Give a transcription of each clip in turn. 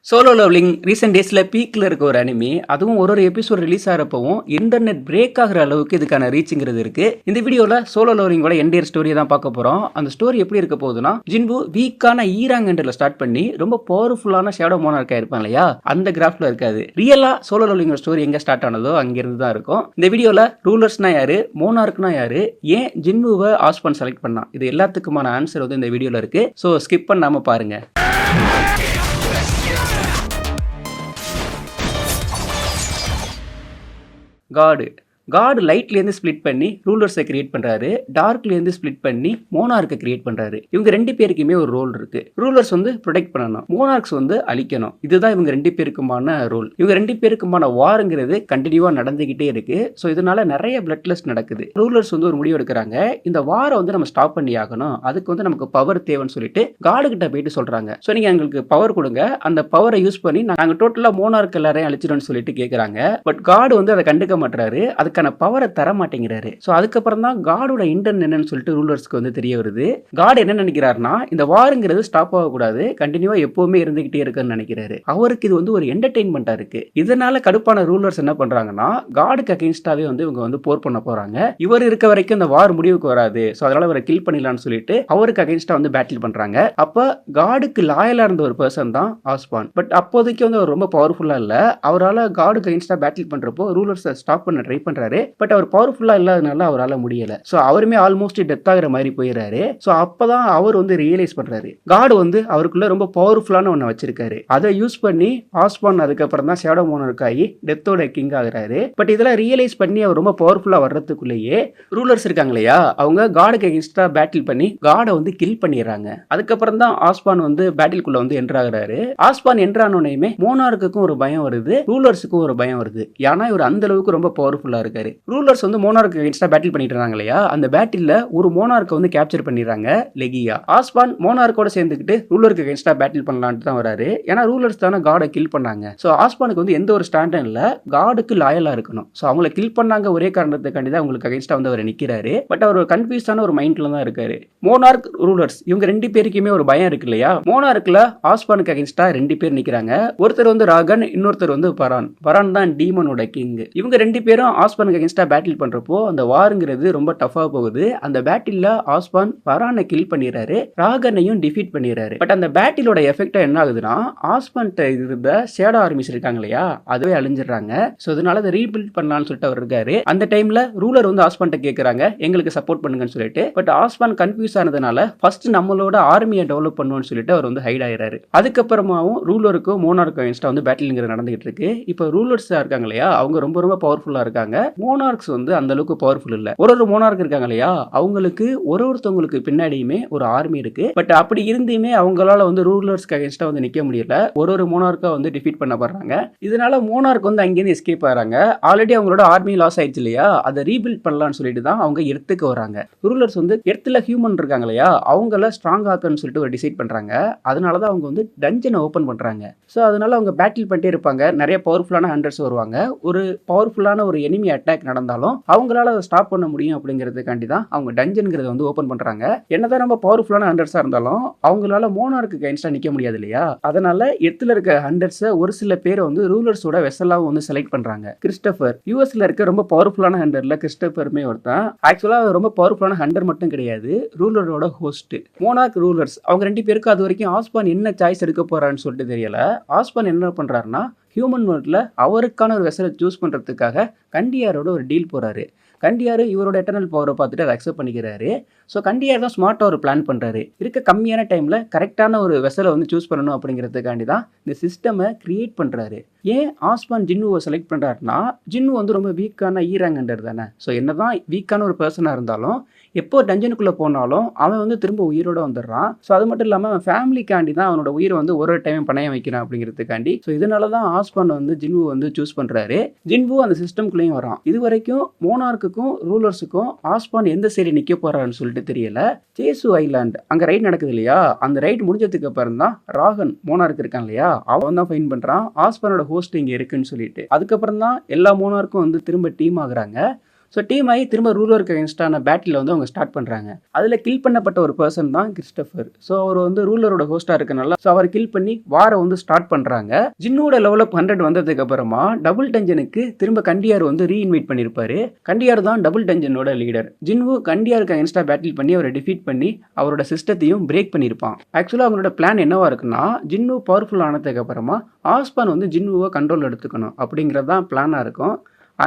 Solo levelling recent டேஸில் பீக்கில் இருக்க ஒரு அனிமி. அதுவும் ஒரு எபிசோட் ரிலீஸ் ஆகிறப்பவும் இன்டர்நெட் பிரேக் ஆகிற அளவுக்கு இதுக்கான ரீச்சுங்கிறது இருக்கு. இந்த வீடியோவில் சோலோ லெவலிங்கோட என்டையர் ஸ்டோரியை தான் பார்க்க போகிறோம். அந்த ஸ்டோரி எப்படி இருக்க போகுதுன்னா, ஜின்பு வீக்கான ஈராங்கண்டில் ஸ்டார்ட் பண்ணி ரொம்ப பவர்ஃபுல்லான ஷேடோ மோனார்க்கா இருப்பான் இல்லையா, அந்த கிராஃப்டில் இருக்காது. ரியலாக சோலோ லெவலிங்கோட ஸ்டோரி எங்கே ஸ்டார்ட் ஆனதோ அங்கேருந்து தான் இருக்கும். இந்த வீடியோவில் ரூலர்ஸ்னா யாரு, மோனார்க்னா யாரு, ஏன் ஜின்புவை ஆஸ்பான் செலக்ட் பண்ணான், இது எல்லாத்துக்குமான ஆன்சர் வந்து இந்த வீடியோவில் இருக்கு. ஸோ ஸ்கிப் பண்ணாமல் பாருங்க. காட் லைட்லேருந்து ஸ்ப்ளிட் பண்ணி ரூலர்ஸை கிரியேட் பண்ணுறாரு, டார்க்லேருந்து ஸ்ப்ளிட் பண்ணி மோனார்க்கை கிரியேட் பண்ணுறாரு. இவங்க ரெண்டு பேருக்குமே ஒரு ரோல் இருக்கு. ரூலர்ஸ் வந்து ப்ரொடெக்ட் பண்ணணும், மோனார்க்ஸ் வந்து அழிக்கணும். இதுதான் இவங்க ரெண்டு பேருக்குமான ரோல். இவங்க ரெண்டு பேருக்குமான வாருங்கிறது கண்டினியூவாக நடந்துகிட்டே இருக்கு. ஸோ இதனால நிறைய பிளட்லெஸ் நடக்குது. ரூலர்ஸ் வந்து ஒரு முடிவு எடுக்கிறாங்க, இந்த வாரை வந்து நம்ம ஸ்டாப் பண்ணி ஆகணும், அதுக்கு வந்து நமக்கு பவர் தேவைன்னு சொல்லிட்டு காடு கிட்ட போயிட்டு சொல்றாங்க. ஸோ நீங்க எங்களுக்கு பவர் கொடுங்க, அந்த பவரை யூஸ் பண்ணி நாங்கள் டோட்டலாக மோனார்க் எல்லாரையும் அழிச்சிடும்னு சொல்லிட்டு கேட்குறாங்க. பட் காடு வந்து அதை கண்டுக்க மாட்டாரு, அதுக்கான பவரை தர மாட்டேங்கிறாரு. சோ அதுக்கப்புறம் தான் காடோட இன்டென்ட் என்னன்னு சொல்லிட்டு ரூலர்ஸ்க்கு வந்து தெரிய வருது. காட் என்ன நினைக்கிறாருன்னா, இந்த வாருங்கிறது ஸ்டாப் ஆகக்கூடாது, கண்டினியூவா எப்பவுமே இருந்துகிட்டே இருக்குன்னு நினைக்கிறாரு. அவருக்கு இது வந்து ஒரு என்டர்டெயின்மெண்டா இருக்கு. இதனால கடுப்பான ரூலர்ஸ் என்ன பண்றாங்கன்னா, காடுக்கு அகைன்ஸ்டாவே வந்து இவங்க வந்து போர் பண்ண போறாங்க. இவர் இருக்க வரைக்கும் இந்த வார் முடிவுக்கு வராது, சோ அதனால இவரை கில் பண்ணிடலாம்னு சொல்லிட்டு அவருக்கு அகைன்ஸ்டா வந்து பேட்டில் பண்றாங்க. அப்ப காடுக்கு லாயலா இருந்த ஒரு பர்சன் தான் ஆஸ்பான். பட் அப்போதைக்கு வந்து அவர் ரொம்ப பவர்ஃபுல்லா இல்ல. அவரால் காடுக்கு அகைன்ஸ்டா பேட்டில் பண்றப்போ ரூலர்ஸை ஸ்டாப் பண்ண ட்ரை பண்றாரு. பட் அவர் பவர்ஃபுல்லா இல்லாதனால அவரால் முடியல. சோ அவருமே ஆல்மோஸ்ட் டெத் ஆகிற மாதிரி போயிடுறாரு. சோ அப்பதான் அவர் வந்து ரியலைஸ் பண்றாரு, காட் வந்து அவருக்குள்ள ரொம்ப பவர்ஃபுல்லான ஒண்ணு வச்சிருக்காரு. அதை யூஸ் பண்ணி ஆஸ்பான் அதுக்கப்புறம் தான் ஷேடோ மோனார்க் ஆகி டெத்தோட கிங் ஆகுறாரு. பட் இதெல்லாம் ரியலைஸ் பண்ணி அவர் ரொம்ப பவர்ஃபுல்லா வர்றதுக்குள்ளேயே ரூலர்ஸ் இருக்காங்க இல்லையா, அவங்க காடுக்கு எக்ஸ்ட்ரா பேட்டில் பண்ணி காடை வந்து கில் பண்ணிடுறாங்க. அதுக்கப்புறம் தான் ஆஸ்பான் வந்து பேட்டில்குள்ள வந்து என்டர் ஆகுறாரு. ஆஸ்பான் என்டர் ஆனோனையுமே மோனார்க்குக்கும் ஒரு பயம் வருது, ரூலர்ஸுக்கும் ஒரு பயம் வருது. ஏன்னா இவர் அந்த அளவுக்கு ரொம்ப பவர்ஃபுல்லா இருக்காரு. ரூலர்ஸ் வந்து மோனார்க்கு அகைன்ஸ்டா பேட்டில் பண்ணிட்டு இருந்தாங்க இல்லையா, அந்த பேட்டில்ல ஒரு மோனார்க்கை வந்து கேப்சர் பண்ணிடுறாங்க, லெகியா. ஆஸ்பான் மோனார்க்கோட சேர்ந்துக்கிட்டு ரூலருக்கு அகைன்ஸ்டா பேட்டில் பண்ணலாம்னு தான் வராரு. ஏன்னா ரூலர்ஸ் தானே காடை கில் பண்ணாங்க. சோ ஆஸ்பானுக்கு வந்து எந்த ஒரு ஸ்டாண்டும் இல்ல, காடுக்கு லாயலா இருக்கணும். சோ அவங்களை கில் பண்ணாங்க ஒரே காரணத்துக்காண்டி தான் அவங்களுக்கு அகைன்ஸ்டா வந்து அவர் நிக்கிறாரு. பட் அவர் ஒரு கன்ஃபியூஸான ஒரு மைண்ட்ல தான் இருக்காரு. மோனார்க் ரூலர்ஸ் இவங்க ரெண்டு பேருக்குமே ஒரு பயம் இருக்கு இல்லையா. மோனார்க்ல ஆஸ்பானுக்கு அகைன்ஸ்டா ரெண்டு பேர் நிக்கிறாங்க. ஒருத்தர் வந்து ராகன், இன்னொருத்தர் வந்து பரான் தான் டீமனோட கிங். இவங்க ரெண்டு பேரும் ஆஸ்பானுக்கு அகைன்ஸ்டா பேட்டில் பண்றப்போ அந்த வாருங்கிறது ரொம்ப டஃபா போகுது. அந்த பேட்டில்ல ஆஸ்பான் பரானை கில் பண்ணிடுறாரு, ராகனையும் டிஃபீட் பண்ணிடுறாரு. பட் அந்த பேட்டிலோட எஃபெக்ட் என்ன ஆகுதுன்னா, ஆஸ்பான் இருந்த ஷேடோ ஆர்மிஸ் இருக்காங்க இல்லையா, அதுவே அழிஞ்சிடுறாங்க. சோ அதனால அதை ரீபில்ட் பண்ணலாம்னு சொல்லிட்டு அவர் இருக்காரு. அந்த டைம்ல ரூலர் வந்து ஆஸ்பான் கேட்கறாங்க, எங்களுக்கு சப்போர்ட் பண்ணுங்கன்னு சொல்லிட்டு. பட் ஆஸ்பான் கன்ஃபியூஸ் ஆனதுனால ஃபர்ஸ்ட் நம்மளோட ஆர்மியை டெவலப் பண்ணுவோம்னு சொல்லிட்டு அவர் வந்து ஹைட் ஆயிராரு. அதுக்கப்புறமாவும் ரூலருக்கும் மோனார்க்கும் அகைன்ஸ்டா வந்து பேட்டில்ங்கிறது நடந்துகிட்டு இருக்கு. இப்போ ரூலர்ஸ் இருக்காங்க இல்லையா, அவங்க ரொம்ப ரொம்ப பவர்ஃபுல்லா இருக்காங்க. மோனார்க்ஸ் வந்து அந்த அளவுக்கு பவர்ஃபுல் இல்ல. ஒரு மோனார்க் இருக்காங்க இல்லையா, அவங்களுக்கு ஒருத்தவங்களுக்கு பின்னாடியுமே ஒரு ஆர்மி இருக்கு. பட் அப்படி இருந்துமே அவங்களால வந்து ரூலர்ஸ்க்கு அகைன்ஸ்டா வந்து நிக்க முடியல. ஒரு மோனார்க்கா வந்து டிஃபீட் பண்ணப்படுறாங்க. இதனால மோனார்க் வந்து அங்கேயிருந்து எஸ்கேப் ஆறாங்க. ஆல்ரெடி அவங்களோட ஆர்மி லாஸ் ஆயிடுச்சு இல்லையா, அதை ரீபில்ட் பண்ணலாம்னு சொல்லிட்டு தான் அவங்க எர்த்துக்கு வராங்க. ரூலர்ஸ் வந்து எர்த்துல ஹியூமன் இருக்காங்க இல்லையா, அவங்கள ஸ்ட்ராங் ஆக்கணும்னு சொல்லிட்டு ஒரு டிசைட் பண்றாங்க. அதனாலதான் அவங்க வந்து டஞ்சனை ஓபன் பண்றாங்க. ஸோ அதனால அவங்க பேட்டில் பண்ணிட்டே இருப்பாங்க. நிறைய பவர்ஃபுல்லான ஹண்டர்ஸ் வருவாங்க. ஒரு பவர்ஃபுல்லான ஒரு எனிமி அட்டாக் நடந்தாலும் அவங்களால அதை ஸ்டாப் பண்ண முடியும் அப்படிங்கிறதுக்காண்டி தான் அவங்க டஞ்சன்கிறத வந்து ஓபன் பண்றாங்க. என்னதான் நம்ம பவர்ஃபுல்லான ஹண்டர்ஸா இருந்தாலும் அவங்களால மோனார்க்கு அகைன்ஸ்டா நிக்க முடியாது இல்லையா. அதனால எர்த்துல இருக்க ஹண்டர்ஸை ஒரு சில பேரை வந்து ரூலர்ஸோட வெசலாவும் வந்து செலக்ட் பண்றாங்க. கிறிஸ்டோபர் யூஎஸ்ல இருக்க ரொம்ப பவர்ஃபுல்லான ஹண்டர்ல கிறிஸ்டோபருமே ஒருத்தன். ஆக்சுவலா ரொம்ப பவர்ஃபுல்லான ஹண்டர் மட்டும் கிடையாது, ரூலரோட ஹோஸ்ட். மோனார்க் ரூலர்ஸ் அவங்க ரெண்டு பேருக்கு அது வரைக்கும் ஆஸ்பான் என்ன சாய்ஸ் எடுக்க போறான்னு சொல்லிட்டு தெரியல. ஆஸ்பான் என்ன பண்றாருன்னா, ஹியூமன் வேர்ல்ட்ல அவருக்கான ஒரு வெசலை சூஸ் பண்றதுக்காக கண்டியாரோட ஒரு டீல் போறாரு. கண்டியார் இவரோட எட்டர்னல் பவரை பார்த்துட்டு அதை அக்செப்ட் பண்ணிக்கிறாரு. ஸோ கண்டியார் தான் ஸ்மார்ட்டாக ஒரு பிளான் பண்ணுறாரு. இருக்க கம்மியான டைமில் கரெக்டான ஒரு வெசலை வந்து சூஸ் பண்ணணும் அப்படிங்கிறதுக்காண்டி தான் இந்த சிஸ்டமை கிரியேட் பண்ணுறாரு. ஏன் ஆஸ்பான் ஜின்னுவை செலக்ட் பண்ணுறாருன்னா, ஜின்னு வந்து ரொம்ப வீக்கான ஈராங்கண்டர் தானே. ஸோ என்னதான் வீக்கான ஒரு பர்சனாக இருந்தாலும் எப்போ டஞ்சனுக்குள்ளே போனாலும் அவன் வந்து திரும்ப உயிரோட வந்துடுறான். ஸோ அது மட்டும் இல்லாமல் அவன் ஃபேமிலிக்காண்டி தான் அவனோட உயிரை வந்து ஒரு டைம் பணையம் வைக்கிறான் அப்படிங்கிறதுக்காண்டி. ஸோ இதனால தான் ஆஸ்பான் வந்து ஜின்வு வந்து சூஸ் பண்ணுறாரு. ஜின்வு அந்த சிஸ்டம்குள்ளேயும் வரான். இது வரைக்கும் மோனார்க்குக்கும் ரூலர்ஸுக்கும் ஆஸ்பான் எந்த சைடு நிற்க போறான்னு சொல்லிட்டு தெரியல. சேசு ஐலாண்ட் அங்கே ரைட் நடக்குது இல்லையா, அந்த ரைட் முடிஞ்சதுக்கு அப்புறம் தான் ராகன் மோனார்க் இருக்கான் இல்லையா, அவன் தான் ஃபைன் பண்ணுறான் ஆஸ்பானோட ஹோஸ்ட் இங்கே இருக்குன்னு சொல்லிட்டு. அதுக்கப்புறம் தான் எல்லா மோனார்க்கும் வந்து திரும்ப டீம் ஆகுறாங்க. ஸோ டீம் ஆகி திரும்ப ரூலருக்கு அகேன்ஸ்டான பேட்டில் வந்து அவங்க ஸ்டார்ட் பண்ணுறாங்க. அதில் கில் பண்ணப்பட்ட ஒரு பர்சன் தான் கிறிஸ்டோஃபர். ஸோ அவர் வந்து ரூலரோட ஹோஸ்ட்டாக இருக்கனால ஸோ அவர் கில் பண்ணி வாரை வந்து ஸ்டார்ட் பண்ணுறாங்க. ஜின்னுவோட லெவல் அப் 100 வந்ததுக்கு அப்புறமா டபுள் டஞ்சனுக்கு திரும்ப கண்டியார் வந்து ரீஇன்வைட் பண்ணியிருப்பாரு. கண்டியார் தான் டபுள் டஞ்சனோட லீடர். ஜின்வு கண்டியாருக்கு அகேன்ஸ்டாக பேட்டில் பண்ணி அவரை டிஃபீட் பண்ணி அவரோட சிஸ்டத்தையும் பிரேக் பண்ணியிருப்பான். ஆக்சுவலாக அவங்களோட பிளான் என்னவா இருக்குன்னா, ஜின்னு பவர்ஃபுல் ஆனதுக்கு அப்புறமா ஆஸ்பான் வந்து ஜின்னுவை கண்ட்ரோல் எடுத்துக்கணும் அப்படிங்கிறது தான் பிளானாக இருக்கும்.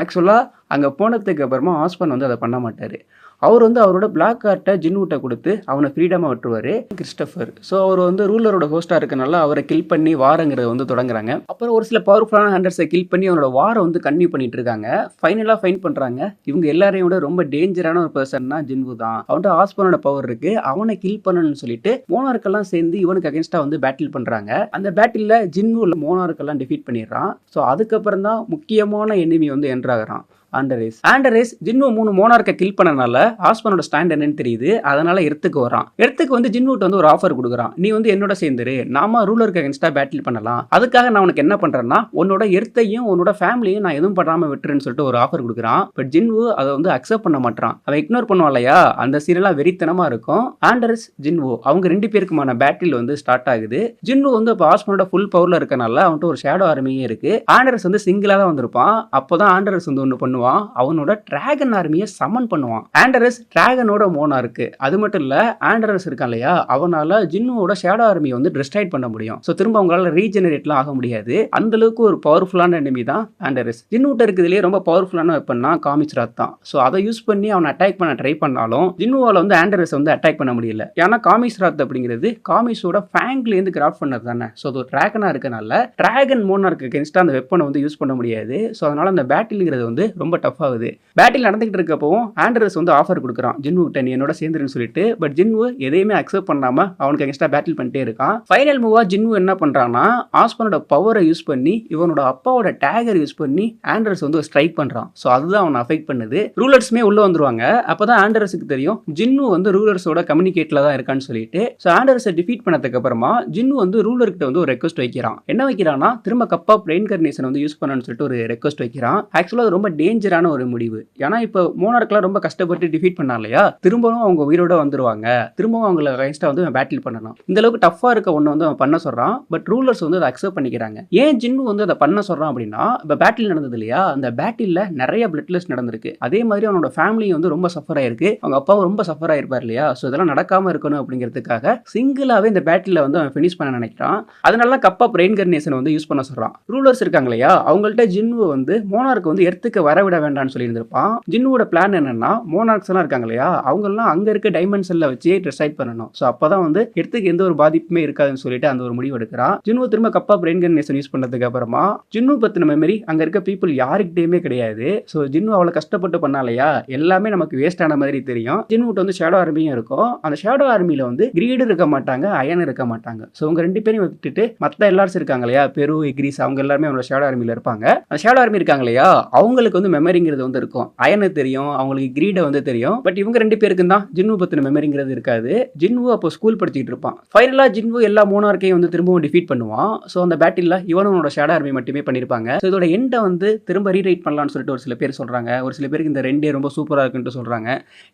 ஆக்சுவலாக அங்கே போனதுக்கு அப்புறமா ஆஸ்பான் வந்து அதை பண்ண மாட்டார். அவர் வந்து அவரோட பிளாக் கார்ட்டை ஜின்னுகிட்ட கொடுத்து அவனை ஃப்ரீடமாக விட்டுருவார் கிறிஸ்டோஃபர். ஸோ அவர் வந்து ரூலரோட ஹோஸ்ட்டாக இருக்கனால அவரை கில் பண்ணி வாரங்கிறத வந்து தொடங்குறாங்க. அப்புறம் ஒரு சில பவர்ஃபுல்லான ஹண்டர்ஸை கில் பண்ணி அவனோட வாரை வந்து கன்டினியூ பண்ணிட்டு இருக்காங்க. ஃபைனலாக ஃபைன் பண்ணுறாங்க. இவங்க எல்லாரையும் விட ரொம்ப டேஞ்சரான ஒரு பர்சன்னா ஜின்வு தான். அவன்கிட்ட ஆஸ்பானோட பவர் இருக்கு, அவனை கில் பண்ணணும்னு சொல்லிட்டு மோனார்க்கெல்லாம் சேர்ந்து இவனுக்கு அகேன்ஸ்டாக வந்து பேட்டில் பண்ணுறாங்க. அந்த பேட்டிலில் ஜின்வு மோனார்க்கெல்லாம் டிஃபீட் பண்ணிடுறான். ஸோ அதுக்கப்புறம் தான் முக்கியமான எனிமி வந்து என்ட்ராகிறான், ஆண்டரேஸ். ஜின்னு 3 மோனார்க்கை கில் பண்ணனால ஆஸ்பானோட ஸ்டாண்ட் என்னன்னு தெரியுது. அதனால எர்த்துக்கு வரான். எர்த்துக்கு வந்து ஜின்னுட்டு வந்து ஒரு ஆஃபர் கொடுக்குறான். நீ வந்து என்னோட சேர்ந்துரு, நாம ரூலருக்கு அகேன்ஸ்டா பேட்டில் பண்ணலாம். அதுக்காக நான் உனக்கு என்ன பண்றேன்னா, உன்னோட எர்த்தையும் உன்னோட ஃபேமிலியும் நான் எதுவும் பண்ணாம விட்டுறேன்னு சொல்லிட்டு ஒரு ஆஃபர் கொடுக்குறான். பட் ஜின்வு அதை வந்து அக்செப்ட் பண்ண மாட்டான். அவன் இக்னோர் பண்ணுவான் இல்லையா, அந்த சீரெல்லாம் வெறித்தனமா இருக்கும். ஆண்டரஸ் ஜின்வு அவங்க 2 பேருக்குமான பேட்டில் வந்து ஸ்டார்ட் ஆகுது. ஜின்வு வந்து இப்போ ஆஸ்பானோட ஃபுல் பவர்ல இருக்கனால அவன்கிட்ட ஒரு ஷேடோ ஆர்மியே இருக்கு. ஆண்டரஸ் வந்து சிங்கிளா தான் வந்திருப்பான். அப்போதான் ஆண்டரஸ் வந்து ஒன்று பண்ணுவான், அவனோட டிராகன் ஆர்மியை சமன் பண்ணுவான். ஆண்டரஸ் டிராகனோட மோனார்க்கு. அது மட்டும் இல்ல, ஆண்டரஸ் இருக்கான் இல்லையா, அவனால ஜின்னுவோட ஷேடோ ஆர்மியை வந்து டிஸ்ட்ராய் பண்ண முடியும். ஸோ திரும்ப அவங்களால ரீஜெனரேட்லாம் ஆக முடியாது. அந்த அளவுக்கு ஒரு பவர்ஃபுல்லான எனிமி தான் ஆண்டரஸ். ஜின்னுட்ட இருக்கிறதுலேயே ரொம்ப பவர்ஃபுல்லான வெப்பன்னா காமிச்ராத் தான். ஸோ அதை யூஸ் பண்ணி அவனை அட்டாக் பண்ண ட்ரை பண்ணாலும் ஜின்னுவால வந்து ஆண்டரஸ் வந்து அட்டாக் பண்ண முடியல. ஏன்னா காமிச்ராத் அப்படிங்கிறது காமிஸோட ஃபேங்க்லேருந்து கிராஃப்ட் பண்ணது தானே. ஸோ அது டிராகனா இருக்கனால டிராகன் மோனார்க்கு அகேன்ஸ்டா அந்த வெப்பனை வந்து யூஸ் பண்ண முடியாது. ஸோ அதனால அந்த பேட்டில்ங்கிறது வந்து ரொம்ப டஃப் ஆகுது. பேட்டில் நடந்துகிட்டு இருக்கப்பவும் ஆண்டரஸ் வந்து ஆஃபர் கொடுக்குறான் ஜின்வு கிட்ட, நீ என்னோட சேர்ந்துருன்னு சொல்லிட்டு. பட் ஜின்வு எதையுமே அக்செப்ட் பண்ணாம அவனுக்கு எக்ஸ்ட்ரா பேட்டில் பண்ணிட்டே இருக்கான். ஃபைனல் மூவா ஜின்வு என்ன பண்றான்னா, ஆஸ்பானோட பவரை யூஸ் பண்ணி இவனோட அப்பாவோட டேகர் யூஸ் பண்ணி ஆண்டரஸ் வந்து ஸ்ட்ரைக் பண்றான். ஸோ அதுதான் அவனை அஃபெக்ட் பண்ணுது. ரூலர்ஸ்மே உள்ள வந்துருவாங்க. அப்பதான் ஆண்டரஸுக்கு தெரியும் ஜின்வு வந்து ரூலர்ஸோட கம்யூனிகேட்ல தான் இருக்கான்னு சொல்லிட்டு. ஸோ ஆண்டரஸை டிஃபீட் பண்ணதுக்கு அப்புறமா ஜின்வு வந்து ரூலர்கிட்ட வந்து ஒரு ரெக்வஸ்ட் வைக்கிறான். என்ன வைக்கிறான்னா, திரும்ப கப் ஆஃப் ரெயின்கார்னேஷன் வந்து யூஸ் பண்ணணும்னு சொல்லிட்டு ஒரு ரெக்வஸ்ட் வைக்கிறான். ஆக்சுவலாக அது ரொம்ப டேஞ்சரான ஒரு முடிவு. ஏன்னா இப்போ மோனார்க்லாம் ரொம்ப கஷ்டப்பட்டு டிஃபீட் பண்ணா இல்லையா, திரும்பவும் அவங்க உயிரோட வந்துருவாங்க. திரும்பவும் அவங்களை அகைன்ஸ்டா வந்து பேட்டில் பண்ணணும். இந்த அளவுக்கு டஃபா இருக்க ஒன்று வந்து அவன் பண்ண சொல்றான். பட் ரூலர்ஸ் வந்து அதை அக்செப்ட் பண்ணிக்கிறாங்க. ஏன் ஜின்னு வந்து அதை பண்ண சொல்றான் அப்படின்னா, இப்போ பேட்டில் நடந்தது இல்லையா, அந்த பேட்டில் நிறைய பிளட்லெஸ் நடந்திருக்கு. அதே மாதிரி அவனோட ஃபேமிலி வந்து ரொம்ப சஃபர் ஆயிருக்கு. அவங்க அப்பாவும் ரொம்ப சஃபர் ஆயிருப்பார் இல்லையா. ஸோ இதெல்லாம் நடக்காம இருக்கணும் அப்படிங்கிறதுக்காக சிங்கிளாவே இந்த பேட்டில் வந்து அவன் ஃபினிஷ் பண்ண நினைக்கிறான். அதனால தான் கப் ஆஃப் ரெயின்கார்னேஷன் வந்து யூஸ் பண்ண சொல்றான். ரூலர்ஸ் இருக்காங்க இல்லையா, அவங்கள்ட்ட ஜின்னு வந்து மோனார்க்கு வந்து எர்த்துக்கு வரவிட வேண்டாம்னு சொல்லி இருந்திருப்பான். ஜின்னுவோட பிளான் என்னன்னா, மோனார்க்ஸ் எல்லாம் இருக்காங்க இல்லையா, அவங்க எல்லாம் அங்க இருக்க டைமென்ஷன்ல வச்சு டிசைட் பண்ணணும். ஸோ அப்பதான் வந்து எர்த்துக்கு எந்த ஒரு பாதிப்புமே இருக்காதுன்னு சொல்லிட்டு அந்த ஒரு முடிவு எடுக்கிறான். ஜின்னு திரும்ப கப் ஆஃப் ரெயின்கார்னேஷன் யூஸ் பண்ணதுக்கு அப்புறமா ஜின்னு பத்தின மெமரி அங்க இருக்க பீப்புள் யாருக்கிட்டயுமே கிடையாது. ஸோ ஜின்னு அவ்வளவு கஷ்டப்பட்டு பண்ணாலையா, எல்லாமே நமக்கு வேஸ்ட் ஆன மாதிரி தெரியும். ஜின்னுட்ட வந்து ஷேடோ ஆர்மியும் இருக்கும். அந்த ஷேடோ ஆர்மியில வந்து கிரீடு இருக்க மாட்டாங்க, அயன் இருக்க மாட்டாங்க. ஸோ உங்க 2 பேரையும் விட்டுட்டு மற்ற எல்லாரும் இருக்காங்க இல்லையா, பெரு, எக்ரிஸ், அவங்க எல்லாருமே அவங்களோட ஷேடோ ஆர்மியில இருப்பாங்க. அந்த ஷேடோ ஆர்மி இருக்காங்க இல்லையா, அவங்களுக்கு வந்து மெமரிங்கிறது வந்து இருக்கும். அயனு தெரியும், அவங்களுக்கு கிரீடை வந்து தெரியும். பட் இவங்க 2 பேருக்கு தான் ஜின்னு பத்தின மெமரிங்கிறது இருக்காது. ஜின்னு அப்போ ஸ்கூல் படிச்சுட்டு இருப்பான். ஃபைனலா ஜின்னு எல்லா மோனார்க்கையும் வந்து திரும்பவும் டிஃபீட் பண்ணுவான். ஸோ அந்த பேட்டில் இவனோட ஷேடோ ஆர்மி மட்டுமே பண்ணிருப்பாங்க. ஸோ இதோட எண்டை வந்து திரும்ப ரீரைட் பண்ணலாம்னு சொல்லிட்டு ஒரு சில பேர் சொல்றாங்க. ஒரு சில பேருக்கு இந்த 2 ரொம்ப சூப்பரா இருக்குன்னு சொல்றாங்க.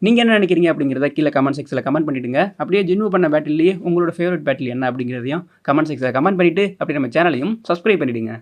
நீங்க என்ன நினைக்கிறீங்க அப்படிங்கிறத கீழே கமெண்ட் செக்ஷன்ல கமெண்ட் பண்ணிடுங்க. அப்படியே ஜின்னு பண்ண பேட்டிலேயே உங்களோட ஃபேவரட் பேட்டில் என்ன அப்படிங்கிறதையும் கமெண்ட் செக்ஷன்ல கமெண்ட் பண்ணிட்டு அப்படியே நம்ம சேனலையும் சப்ஸ்கிரைப் பண்ணிடுங்க.